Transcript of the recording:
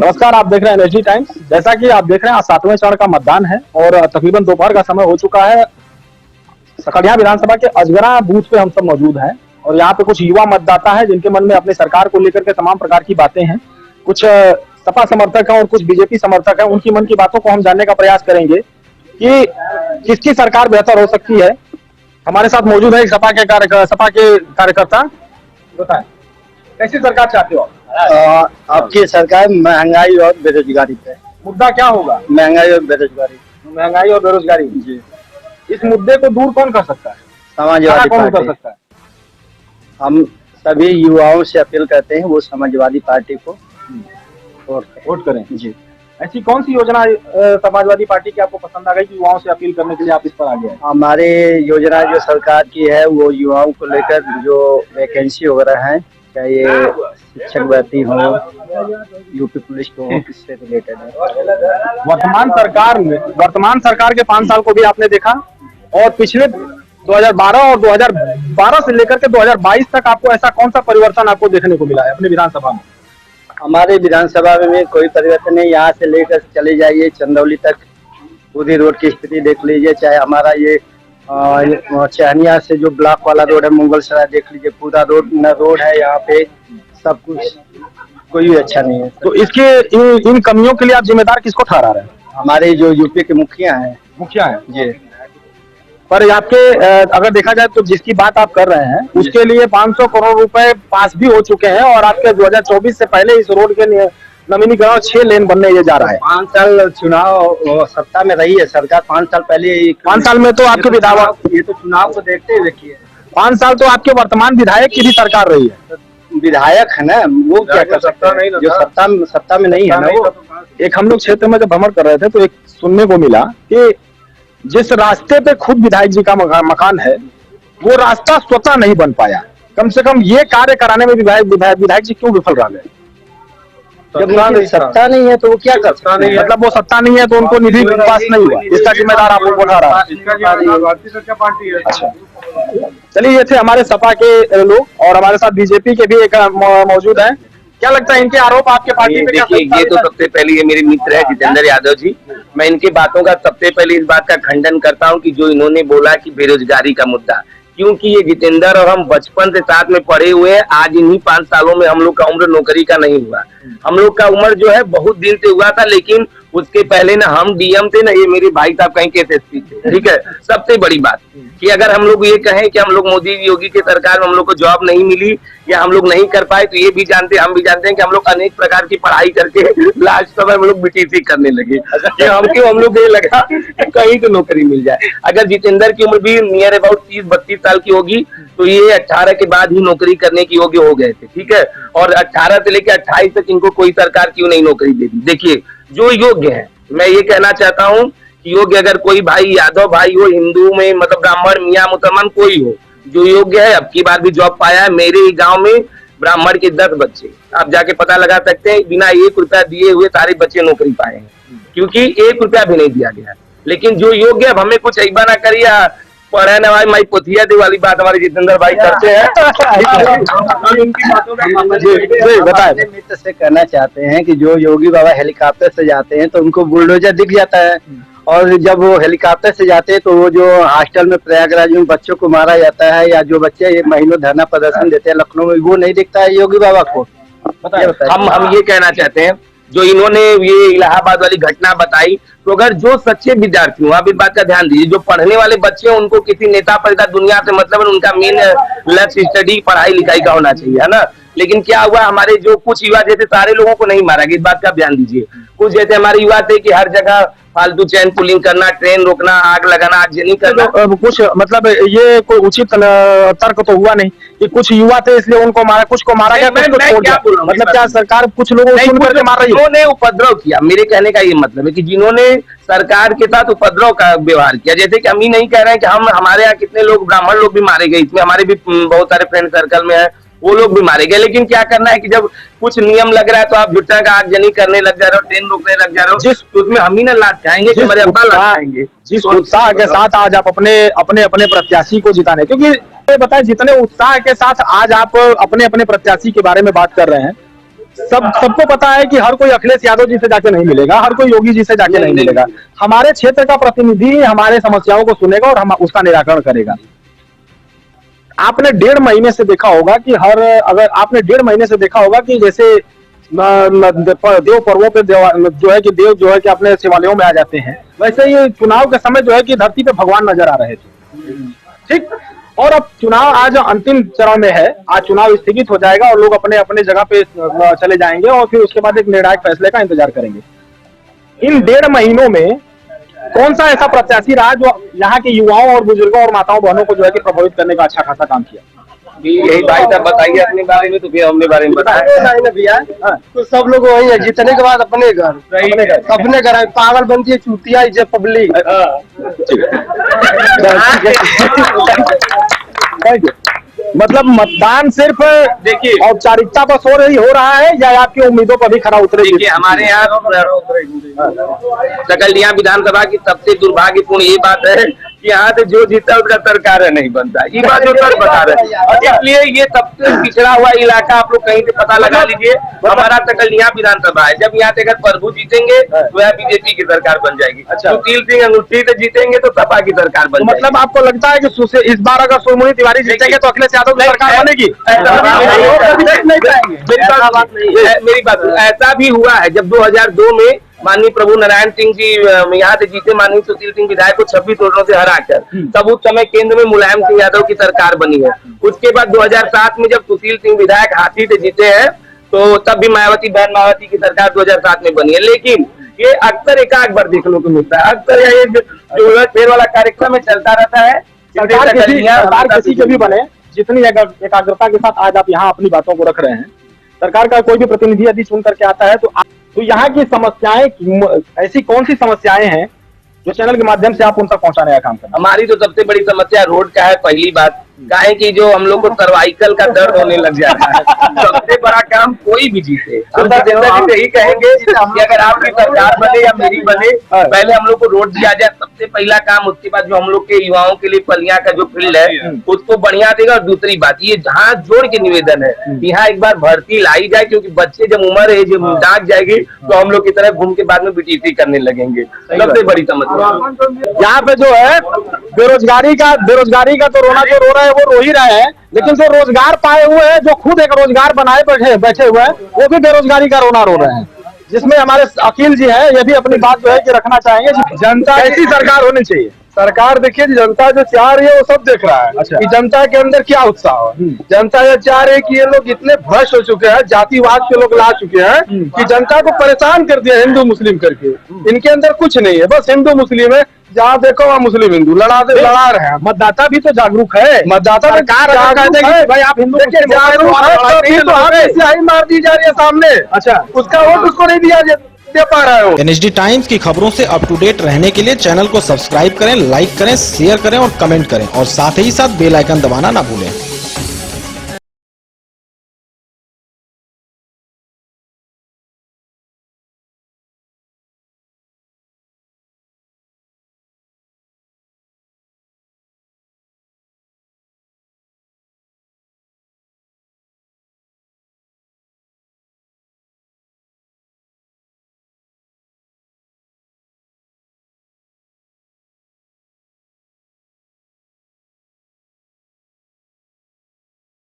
नमस्कार, आप देख रहे हैं एनर्जी टाइम्स। जैसा कि आप देख रहे हैं, आज 7वें चरण का मतदान है और तकरीबन दोपहर का समय हो चुका है। सकड़िया विधानसभा के अजगरा बूथ पे हम सब मौजूद हैं और यहाँ पे कुछ युवा मतदाता है जिनके मन में अपनी सरकार को लेकर के तमाम प्रकार की बातें हैं। कुछ सपा समर्थक हैं और कुछ बीजेपी समर्थक हैं। उनकी मन की बातों को हम जानने का प्रयास करेंगे कि किसकी सरकार बेहतर हो सकती है। हमारे साथ मौजूद है एक सपा के कार्यकर्ता। बताएं, कैसी सरकार चाहते हो आप? आपकी सरकार महंगाई और बेरोजगारी पे। मुद्दा क्या होगा? महंगाई और बेरोजगारी। महंगाई और बेरोजगारी जी। इस मुद्दे को दूर कौन कर सकता है? समाजवादी कौन कर पार्टी। सकता है? हम सभी युवाओं से अपील करते हैं वो समाजवादी पार्टी को वोट करें। जी। ऐसी कौन सी योजना समाजवादी पार्टी की आपको पसंद आ गई कि युवाओं से अपील करने के लिए आप इस पर आ गए? हमारे योजना जो सरकार की है वो युवाओं को लेकर जो वैकेंसी वगैरह है, चाहे शिक्षक भर्ती हो, यूपी पुलिस को हो, किससे रिलेटेड है। वर्तमान सरकार के 5 साल को भी आपने देखा और पिछले 2012 और 2012 से लेकर के 2022 तक आपको ऐसा कौन सा परिवर्तन आपको देखने को मिला है अपनी विधानसभा में? हमारे विधानसभा में कोई परिवर्तन नहीं। यहाँ से लेकर चले जाइए चंदौली तक, पूरी रोड की स्थिति देख लीजिए। चाहे हमारा ये चहनिया से जो ब्लॉक वाला रोड है मुगलसराय देख लीजिए, पूरा रोड है यहाँ पे, सब कुछ कोई अच्छा नहीं है। तो इसके इन कमियों के लिए आप जिम्मेदार किसको ठहरा रहे हैं? हमारे जो यूपी के मुखिया हैं जी। पर आपके अगर देखा जाए तो जिसकी बात आप कर रहे हैं उसके लिए 500 करोड़ रुपए पास भी हो चुके हैं और आपके 2024 से पहले इस रोड के नवीनीकरण 6 लेन बनने ये जा रहा है। 5 साल चुनाव सत्ता में रही है सरकार। 5 साल पहले 5 साल में तो आपके ये तो चुनाव को देखते ही देखिए। 5 साल तो आपके वर्तमान विधायक की भी सरकार रही है। विधायक है ना, वो क्या कर सकता है जो सत्ता में नहीं है ना। वो एक हम लोग क्षेत्र में जब भ्रमण कर रहे थे तो एक सुनने को मिला कि जिस रास्ते पे खुद विधायक जी का मकान है वो रास्ता स्वतः नहीं बन पाया। कम से कम ये कार्य कराने में विधायक जी क्यों विफल रह गए? जब सत्ता नहीं है तो वो क्या कर सकता है? मतलब वो सत्ता नहीं है तो उनको निधि पास नहीं हुआ, इसका जिम्मेदार आप लोग बता रहा है। अच्छा, चलिए, ये थे हमारे सपा के लोग और हमारे साथ बीजेपी के भी एक मौजूद है। क्या लगता है इनके आरोप आपके पार्टी पे? देखिए, ये तो सबसे पहले ये मेरे मित्र है जितेंद्र यादव जी। मैं इनकी बातों का सबसे पहले इस बात का खंडन करता हूं कि जो इन्होंने बोला कि बेरोजगारी का मुद्दा, क्योंकि ये जितेंद्र और हम बचपन से साथ में पढ़े हुए हैं। आज इन्हीं 5 सालों में हम लोग का उम्र नौकरी का नहीं हुआ। हम लोग का उम्र जो है बहुत दिन से हुआ था, लेकिन उसके पहले ना हम डीएम थे ना ये मेरे भाई साहब कहीं के एसएसपी थे। ठीक है, सबसे बड़ी बात कि अगर हम लोग ये कहें कि हम लोग मोदी योगी की सरकार में हम लोग को जॉब नहीं मिली या हम लोग नहीं कर पाए, तो ये भी जानते हम भी जानते हैं कि हम लोग अनेक प्रकार की पढ़ाई करके लास्ट समय हम लोग बीटीसी करने लगे। हम लोग ये लगा कि कहीं तो नौकरी मिल जाए। अगर जितेंद्र की उम्र भी नियर अबाउट 30-32 साल की होगी तो ये 18 के बाद ही नौकरी करने की योग्य हो गए थे। ठीक है, और 18 से लेकर 28 तक इनको कोई सरकार क्यों नहीं नौकरी दे दी? देखिए, जो योग्य है, मैं ये कहना चाहता हूँ कि योग्य अगर कोई भाई यादव भाई हो, हिंदू में मतलब ब्राह्मण मियाँ मुसलमान कोई हो, जो योग्य है अब की बार भी जॉब पाया है। मेरे ही गांव में ब्राह्मण के 10 बच्चे, आप जाके पता लगा सकते हैं, बिना 1 रुपया दिए हुए सारे बच्चे नौकरी पाए हैं, क्योंकि 1 रुपया भी नहीं दिया गया। लेकिन जो योग्य, अब हमें कुछ ऐसा ना करिए पढ़े न भाई, माई पोथिया दे वाली बात हमारे जितेंद्र भाई करते हैं। बताए मित्र से कहना चाहते हैं कि जो योगी बाबा हेलीकॉप्टर से जाते हैं तो उनको बुलडोजर दिख जाता है, और जब वो हेलीकॉप्टर से जाते हैं तो वो जो हॉस्टल में प्रयागराज में बच्चों को मारा जाता है या जो बच्चे ये महीनों धरना प्रदर्शन देते हैं लखनऊ में, वो नहीं दिखता है योगी बाबा को। हम ये कहना चाहते हैं, जो इन्होंने ये इलाहाबाद वाली घटना बताई, तो अगर जो सच्चे विद्यार्थी हो, आप इस बात का ध्यान दीजिए, जो पढ़ने वाले बच्चे हैं उनको किसी नेता पर दुनिया से मतलब उनका मेन लक्ष्य स्टडी पढ़ाई लिखाई का होना चाहिए, है ना। लेकिन क्या हुआ, हमारे जो कुछ युवा जैसे सारे लोगों को नहीं मारा गया, इस बात का ध्यान दीजिए। कुछ जैसे हमारे युवा थे कि हर जगह फालतू चैन पुलिंग करना, ट्रेन रोकना, आग लगाना, आगजनी करना, कुछ मतलब ये कोई उचित तर्क तो हुआ नहीं कि कुछ युवा थे इसलिए उनको मारा, कुछ को मारा गया, कुछ को छोड़ दिया। मतलब क्या सरकार कुछ लोगों को सुन करके मार रही है? जिन्होंने उपद्रव किया, मेरे कहने का ये मतलब है कि जिन्होंने सरकार के साथ उपद्रव का व्यवहार किया, जैसे कि हम ही नहीं कह रहे हैं कि हमारे यहाँ कितने लोग ब्राह्मण लोग भी मारे गए, इसमें हमारे भी बहुत सारे फ्रेंड सर्कल में है, वो लोग भी मारे गए। लेकिन क्या करना है कि जब कुछ नियम लग रहा है तो आप झुट्टा का आगजनी करने लग जा रहे हो, ट्रेन रोकने लग जा रहे हो, जिस उसमें हम ही ना लाद खाएंगे कि हमारे अब्बा लाद खाएंगे। जिस उत्साह के साथ आज आप अपने प्रत्याशी को जिताने, क्योंकि बताएं जितने उत्साह के साथ आज आप अपने प्रत्याशी के बारे में बात कर रहे हैं, सबको पता है कि हर कोई अखिलेश यादव जी से जाके नहीं मिलेगा, हर कोई योगी जी से जाके नहीं मिलेगा। हमारे क्षेत्र का प्रतिनिधि हमारे समस्याओं को सुनेगा और हम उसका निराकरण करेगा। आपने 1.5 महीने से देखा होगा कि अगर आपने 1.5 महीने से देखा होगा कि जैसे देव पर्वों पे जो है कि देव जो है कि अपने शिवालयों में आ जाते हैं, वैसे ये चुनाव के समय जो है कि धरती पे भगवान नजर आ रहे थे। ठीक, और अब चुनाव आज अंतिम चरण में है, आज चुनाव स्थगित हो जाएगा और लोग अपने अपने जगह पे चले जाएंगे और फिर उसके बाद एक निर्णायक फैसले का इंतजार करेंगे। इन 1.5 महीनों में कौन सा ऐसा प्रत्याशी रहा जो यहाँ के युवाओं और बुजुर्गों और माताओं बहनों को जो है कि प्रभावित करने का अच्छा खासा काम किया? यही भाई साहब बताइए अपने बारे में, तो फिर हमने बारे में बताया भैया। तो सब लोग वही है, जीतने के बाद अपने घर पागल बनती है, चूतिया इज्जत पब्लिक। मतलब मतदान सिर्फ देखिए औपचारिकता बस हो रहा है या आपकी उम्मीदों पर भी खरा उतरेगी? देखिए हमारे यहाँ सकलडिया विधानसभा की सबसे दुर्भाग्यपूर्ण ये बात है कि यहाँ से जो जीता उसका सरकार नहीं बनता। ये बात जो सर बता रहे हैं, और इसलिए ये सबसे पिछड़ा हुआ इलाका आप लोग कहीं से पता लगा लीजिए, हमारा सकलडिया विधानसभा है। जब यहाँ से अगर प्रभु जीतेंगे तो यह बीजेपी की सरकार बन जाएगी। सुशील सिंह अंगूठी से जीतेंगे तो सपा की सरकार बन जाएगी। मतलब आपको लगता है कि इस बार अगर सुरमुनी तिवारी जीतेंगे तो अखिलेश यादव की सरकार बनेगी? मेरी बात, ऐसा भी हुआ है जब 2002 में माननीय प्रभु नारायण सिंह जी यहाँ से जीते, माननीय सुशील सिंह विधायक को 26 वोटों से हराकर, तब उस समय केंद्र में मुलायम सिंह यादव की सरकार बनी है। उसके बाद 2007 में जब सुशील सिंह विधायक हाथी से जीते हैं तो तब भी बहन मायावती की सरकार 2007 में बनी है। लेकिन ये अक्सर एकाध बार देखने को मिलता है, अक्सर ये जो फेर वाला कार्यक्रम में चलता रहता है। सरकार किसी के भी बने, जितनी एकाग्रता के साथ आज आप यहाँ अपनी बातों को रख रहे हैं, सरकार का कोई भी प्रतिनिधि यदि चुन करके आता है तो यहाँ की समस्याएं, ऐसी कौन सी समस्याएं हैं जो चैनल के माध्यम से आप उन तक पहुंचाने का काम करना? हमारी तो सबसे बड़ी समस्या रोड का है। पहली बात काहे कि जो हम लोग को सर्वाइकल का दर्द होने लग जाता है। सबसे बड़ा काम कोई भी जीते, हम जितेंद्र जी यही कहेंगे कि अगर आपकी सरकार बने या मेरी बने, पहले हम लोग को रोड दिया जाए, सबसे पहला काम। उसके बाद जो हम लोग के युवाओं के लिए पलिया का जो फील्ड है उसको बढ़िया देगा। और दूसरी बात, ये हाथ जोड़ के निवेदन है, यहाँ एक बार भर्ती लाई जाए, क्योंकि बच्चे जब उम्र है जब दाग जाएगी तो हम लोग की तरह घूम के बाद में बीटीसी करने लगेंगे। सबसे बड़ी समस्या यहाँ पे जो है बेरोजगारी का तो रोना जो रो रहा है वो रो ही रहा है, लेकिन जो रोजगार पाए हुए हैं, जो खुद एक रोजगार बनाए बैठे हुए हैं, वो भी बेरोजगारी का रोना रो रहे हैं। जिसमें हमारे अखिल जी हैं, ये भी अपनी बात जो है कि रखना चाहेंगे। जनता ऐसी सरकार होनी चाहिए। सरकार देखिए, जनता जो चाह रही है वो सब देख रहा है। अच्छा। कि जनता के अंदर क्या उत्साह है। जनता ये चाह रही है कि ये लोग इतने भ्रष्ट हो चुके हैं, जातिवाद के लोग ला चुके हैं कि जनता को परेशान कर दिया हिंदू मुस्लिम करके। इनके अंदर कुछ नहीं है, बस हिंदू मुस्लिम है, जहाँ देखो वहाँ मुस्लिम हिंदू लड़ा रहे हैं। मतदाता भी तो जागरूक है, मतदाता भाई आप हिंदू जागरूक है, मार दी जा रही है सामने। अच्छा, उसका वोट उसको नहीं दिया दे पा रहा हूँ। NSD टाइम्स की खबरों से अप टू डेट रहने के लिए चैनल को सब्सक्राइब करें, लाइक करें, शेयर करें और कमेंट करें, और साथ ही साथ बेल आइकन दबाना ना भूलें।